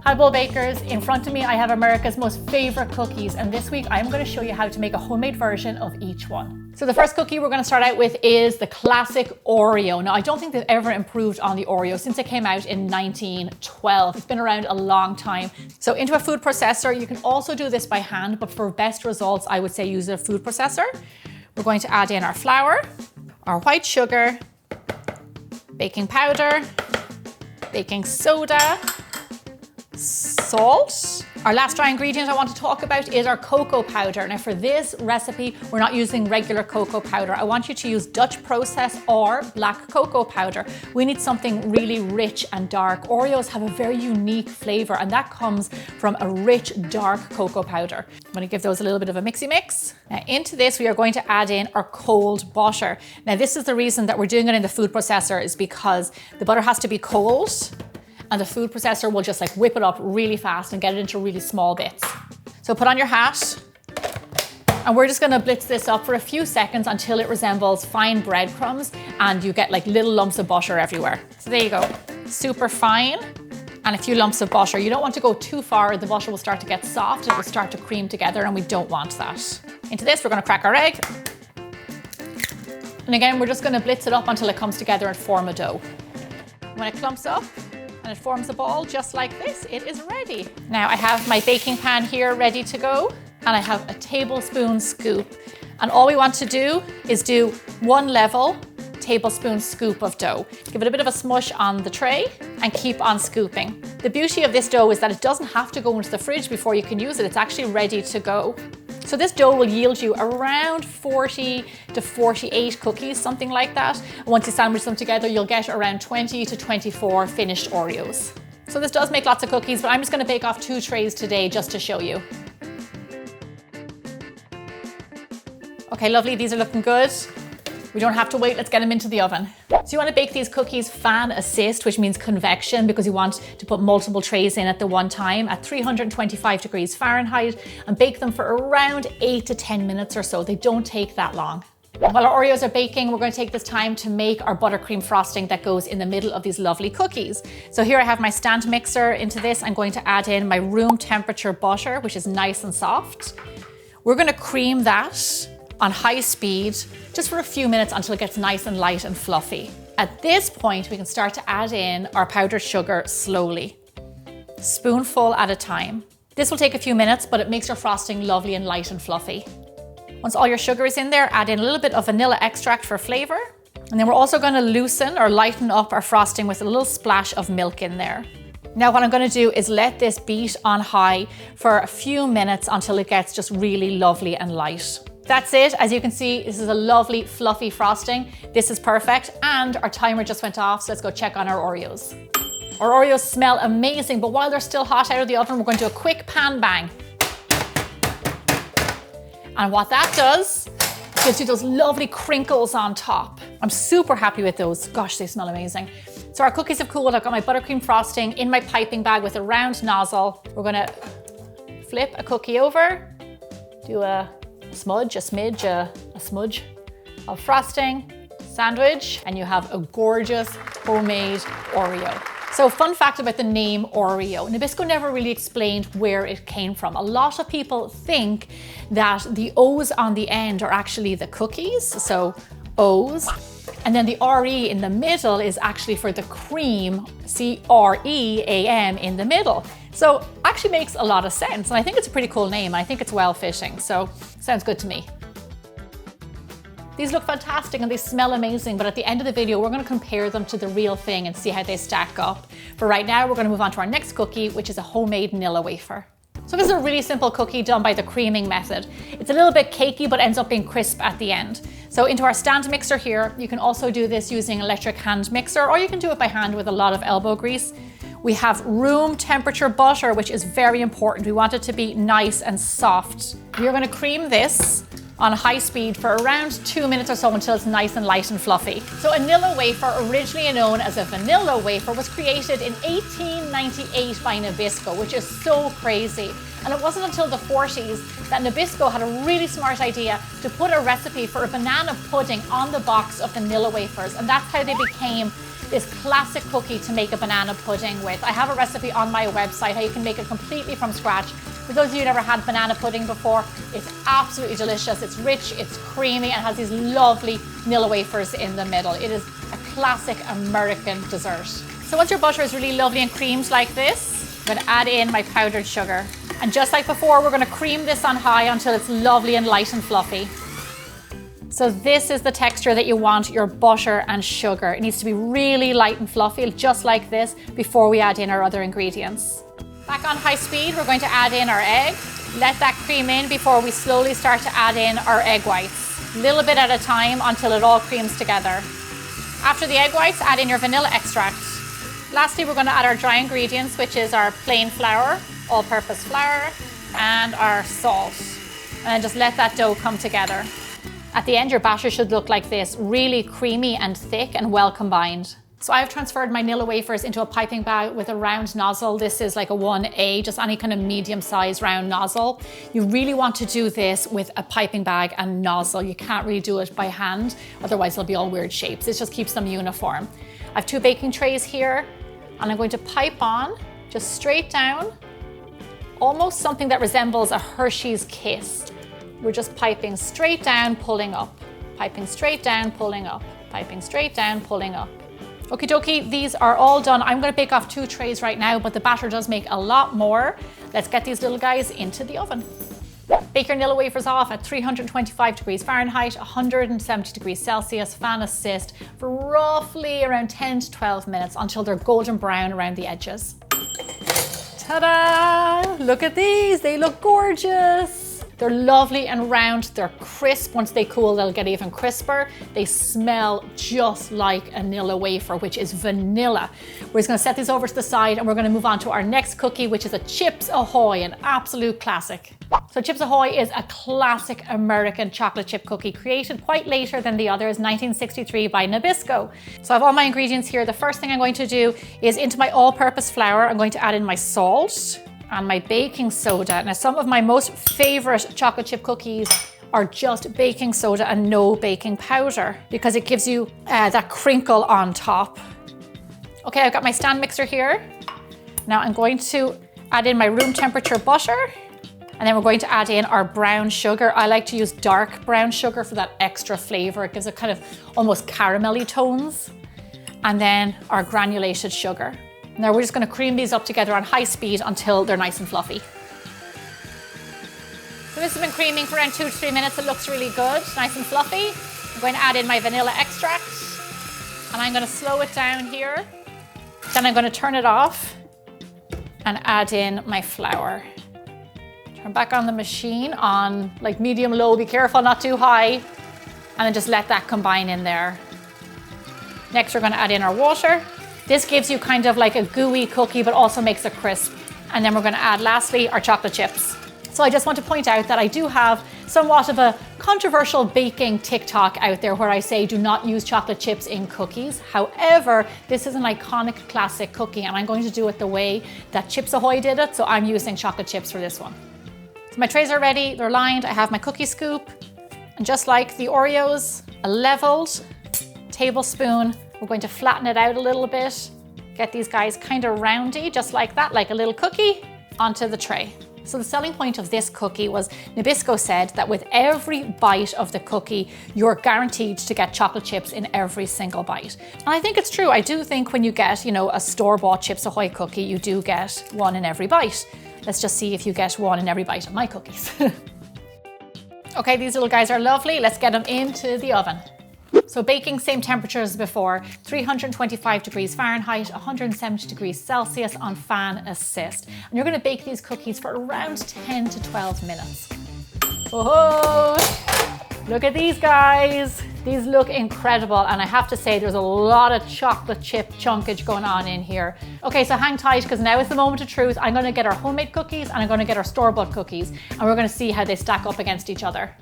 Hi Bowl Bakers, in front of me I have America's most favorite cookies, and this week I'm going to show you how to make a homemade version of each one. So the first cookie we're going to start out with is the classic Oreo. Now I don't think they've ever improved on the Oreo since it came out in 1912. It's been around a long time. So into a food processor, you can also do this by hand, but for best results I would say use a food processor. We're going to add in our flour, our white sugar, baking powder, baking soda, salt. Our last dry ingredient I want to talk about is our cocoa powder. Now for this recipe, we're not using regular cocoa powder. I want you to use Dutch process or black cocoa powder. We need something really rich and dark. Oreos have a very unique flavor, and that comes from a rich, dark cocoa powder. I'm going to give those a little bit of a mixy mix. Now into this, we are going to add in our cold butter. Now this is the reason that we're doing it in the food processor, is because the butter has to be cold, and the food processor will just like whip it up really fast and get it into really small bits. So put on your hat, and we're just gonna blitz this up for a few seconds until it resembles fine breadcrumbs and you get like little lumps of butter everywhere. So there you go, super fine, and a few lumps of butter. You don't want to go too far, the butter will start to get soft, it will start to cream together, and we don't want that. Into this, we're gonna crack our egg. And again, we're just gonna blitz it up until it comes together and form a dough. When it clumps up, and it forms a ball just like this, it is ready. Now I have my baking pan here ready to go, and I have a tablespoon scoop. And all we want to do is do 1 level tablespoon scoop of dough. Give it a bit of a smush on the tray and keep on scooping. The beauty of this dough is that it doesn't have to go into the fridge before you can use it. It's actually ready to go. So this dough will yield you around 40 to 48 cookies, something like that. And once you sandwich them together, you'll get around 20 to 24 finished Oreos. So this does make lots of cookies, but I'm just going to bake off 2 trays today just to show you. Okay, lovely, these are looking good. We don't have to wait, let's get them into the oven. So you want to bake these cookies fan assist, which means convection, because you want to put multiple trays in at the one time at 325 degrees Fahrenheit, and bake them for around 8 to 10 minutes or so. They don't take that long. While our Oreos are baking, we're going to take this time to make our buttercream frosting that goes in the middle of these lovely cookies. So here I have my stand mixer. Into this, I'm going to add in my room temperature butter, which is nice and soft. We're going to cream that on high speed just for a few minutes until it gets nice and light and fluffy. At this point, we can start to add in our powdered sugar slowly, spoonful at a time. This will take a few minutes, but it makes your frosting lovely and light and fluffy. Once all your sugar is in there, add in a little bit of vanilla extract for flavor. And then we're also going to loosen or lighten up our frosting with a little splash of milk in there. Now what I'm going to do is let this beat on high for a few minutes until it gets just really lovely and light. That's it. As you can see, this is a lovely fluffy frosting. This is perfect, and our timer just went off, so let's go check on our Oreos. Our Oreos smell amazing, but while they're still hot out of the oven, we're going to do a quick pan bang. And what that does, gives you those lovely crinkles on top. I'm super happy with those. Gosh, they smell amazing. So our cookies have cooled. I've got my buttercream frosting in my piping bag with a round nozzle. We're gonna flip a cookie over, do a smudge, a smidge, a smudge of frosting, sandwich, and you have a gorgeous homemade Oreo. So fun fact about the name Oreo. Nabisco never really explained where it came from. A lot of people think that the O's on the end are actually the cookies, so O's, and then the R-E in the middle is actually for the cream, C-R-E-A-M in the middle. So actually makes a lot of sense, and I think it's a pretty cool name, and I think it's well fitting, so sounds good to me. These look fantastic and they smell amazing, but at the end of the video, we're going to compare them to the real thing and see how they stack up. For right now, we're going to move on to our next cookie, which is a homemade Nilla wafer. So this is a really simple cookie done by the creaming method. It's a little bit cakey, but ends up being crisp at the end. So into our stand mixer here, you can also do this using electric hand mixer, or you can do it by hand with a lot of elbow grease. We have room temperature butter, which is very important. We want it to be nice and soft. We're going to cream this on high speed for around 2 minutes or so until it's nice and light and fluffy. So a Nilla wafer, originally known as a vanilla wafer, was created in 1898 by Nabisco, which is so crazy. And it wasn't until the 40s that Nabisco had a really smart idea to put a recipe for a banana pudding on the box of the Nilla wafers, and that's how they became this classic cookie to make a banana pudding with. I have a recipe on my website how you can make it completely from scratch. For those of you who never had banana pudding before, it's absolutely delicious. It's rich, it's creamy, and has these lovely Nilla wafers in the middle. It is a classic American dessert. So once your butter is really lovely and creamed like this, I'm going to add in my powdered sugar. And just like before, we're going to cream this on high until it's lovely and light and fluffy. So this is the texture that you want your butter and sugar. It needs to be really light and fluffy, just like this, before we add in our other ingredients. Back on high speed, we're going to add in our egg. Let that cream in before we slowly start to add in our egg whites. A little bit at a time until it all creams together. After the egg whites, add in your vanilla extract. Lastly, we're going to add our dry ingredients, which is our plain flour, all-purpose flour, and our salt. And then just let that dough come together. At the end, your batter should look like this, really creamy and thick and well combined. So I've transferred my Nilla wafers into a piping bag with a round nozzle. This is like a 1A, just any kind of medium-sized round nozzle. You really want to do this with a piping bag and nozzle. You can't really do it by hand, otherwise they'll be all weird shapes. It just keeps them uniform. I have 2 baking trays here, and I'm going to pipe on, just straight down, almost something that resembles a Hershey's Kiss. We're just piping straight down, pulling up. Piping straight down, pulling up. Piping straight down, pulling up. Okie dokie, these are all done. I'm going to bake off 2 trays right now, but the batter does make a lot more. Let's get these little guys into the oven. Bake your Nilla wafers off at 325 degrees Fahrenheit, 170 degrees Celsius, fan assist, for roughly around 10 to 12 minutes until they're golden brown around the edges. Ta-da! Look at these, they look gorgeous. They're lovely and round, they're crisp. Once they cool, they'll get even crisper. They smell just like a Nilla wafer, which is vanilla. We're just gonna set these over to the side and we're gonna move on to our next cookie, which is a Chips Ahoy, an absolute classic. So Chips Ahoy is a classic American chocolate chip cookie created quite later than the others, 1963 by Nabisco. So I have all my ingredients here. The first thing I'm going to do is into my all-purpose flour, I'm going to add in my salt and my baking soda. Now, some of my most favorite chocolate chip cookies are just baking soda and no baking powder because it gives you that crinkle on top. Okay, I've got my stand mixer here. Now I'm going to add in my room temperature butter, and then we're going to add in our brown sugar. I like to use dark brown sugar for that extra flavor. It gives it kind of almost caramelly tones. And then our granulated sugar. Now we're just going to cream these up together on high speed until they're nice and fluffy. So this has been creaming for around 2 to 3 minutes. It looks really good, nice and fluffy. I'm going to add in my vanilla extract and I'm going to slow it down here. Then I'm going to turn it off and add in my flour. Turn back on the machine on like medium low, be careful not too high, and then just let that combine in there. Next we're going to add in our water. This gives you kind of like a gooey cookie, but also makes it crisp. And then we're going to add, lastly, our chocolate chips. So I just want to point out that I do have somewhat of a controversial baking TikTok out there where I say do not use chocolate chips in cookies. However, this is an iconic classic cookie and I'm going to do it the way that Chips Ahoy did it. So I'm using chocolate chips for this one. So my trays are ready, they're lined. I have my cookie scoop. And just like the Oreos, a leveled tablespoon. We're going to flatten it out a little bit, get these guys kind of roundy, just like that, like a little cookie, onto the tray. So the selling point of this cookie was Nabisco said that with every bite of the cookie, you're guaranteed to get chocolate chips in every single bite. And I think it's true. I do think when you get, a store-bought Chips Ahoy cookie, you do get one in every bite. Let's just see if you get one in every bite of my cookies. Okay, these little guys are lovely. Let's get them into the oven. So baking, same temperature as before, 325 degrees Fahrenheit, 170 degrees Celsius on fan assist. And you're going to bake these cookies for around 10 to 12 minutes. Oh, look at these guys. These look incredible. And I have to say there's a lot of chocolate chip chunkage going on in here. Okay, so hang tight because now is the moment of truth. I'm going to get our homemade cookies and I'm going to get our store-bought cookies. And we're going to see how they stack up against each other.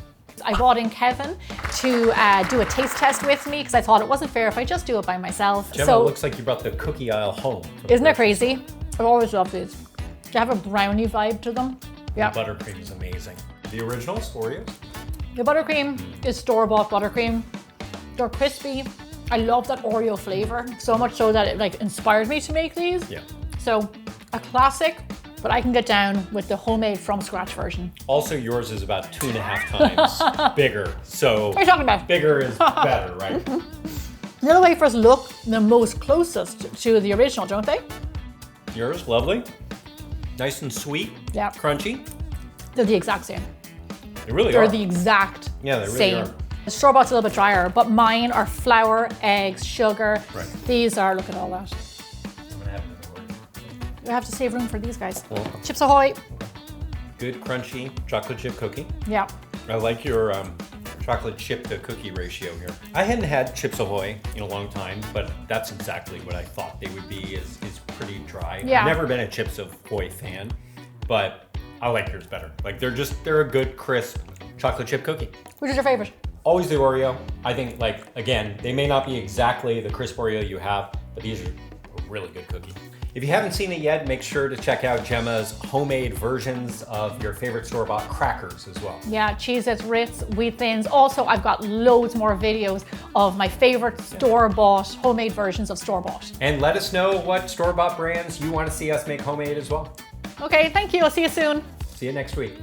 I brought in Kevin to do a taste test with me because I thought it wasn't fair if I just do it by myself. Gemma, it looks like you brought the cookie aisle home. Isn't it crazy? I've always loved these. Do you have a brownie vibe to them? Yeah. The buttercream is amazing. The originals, Oreos? The buttercream is store-bought buttercream. They're crispy I love that Oreo flavor, so much so that it like inspired me to make these. Yeah. So a classic, but I can get down with the homemade from scratch version. Also, yours is about 2.5 times bigger. So What are you talking about? bigger is better, right? Nilla Wafers look the most closest to the original, don't they? Yours, lovely. Nice and sweet. Yeah. Crunchy. They're the exact same. They really They're are. the exact Yeah, they really same. are. The store-bought's a little bit drier, but mine are flour, eggs, sugar. Right. These are, look at all that. I'm gonna have it in the order. We have to save room for these guys. Cool. Chips Ahoy. Good crunchy chocolate chip cookie. Yeah. I like your chocolate chip to cookie ratio here. I hadn't had Chips Ahoy in a long time, but that's exactly what I thought they would be. Is pretty dry. Yeah. I've never been a Chips Ahoy fan, but I like yours better. Like they're a good crisp chocolate chip cookie. Which is your favorite? Always the Oreo. I think, like, again, they may not be exactly the crisp Oreo you have, but these are a really good cookie. If you haven't seen it yet, make sure to check out Gemma's homemade versions of your favorite store-bought crackers as well. Yeah, Cheez-Its, Ritz, Wheat Thins. Also, I've got loads more videos of my favorite store-bought, homemade versions of store-bought. And let us know what store-bought brands you want to see us make homemade as well. Okay, thank you. I'll see you soon. See you next week.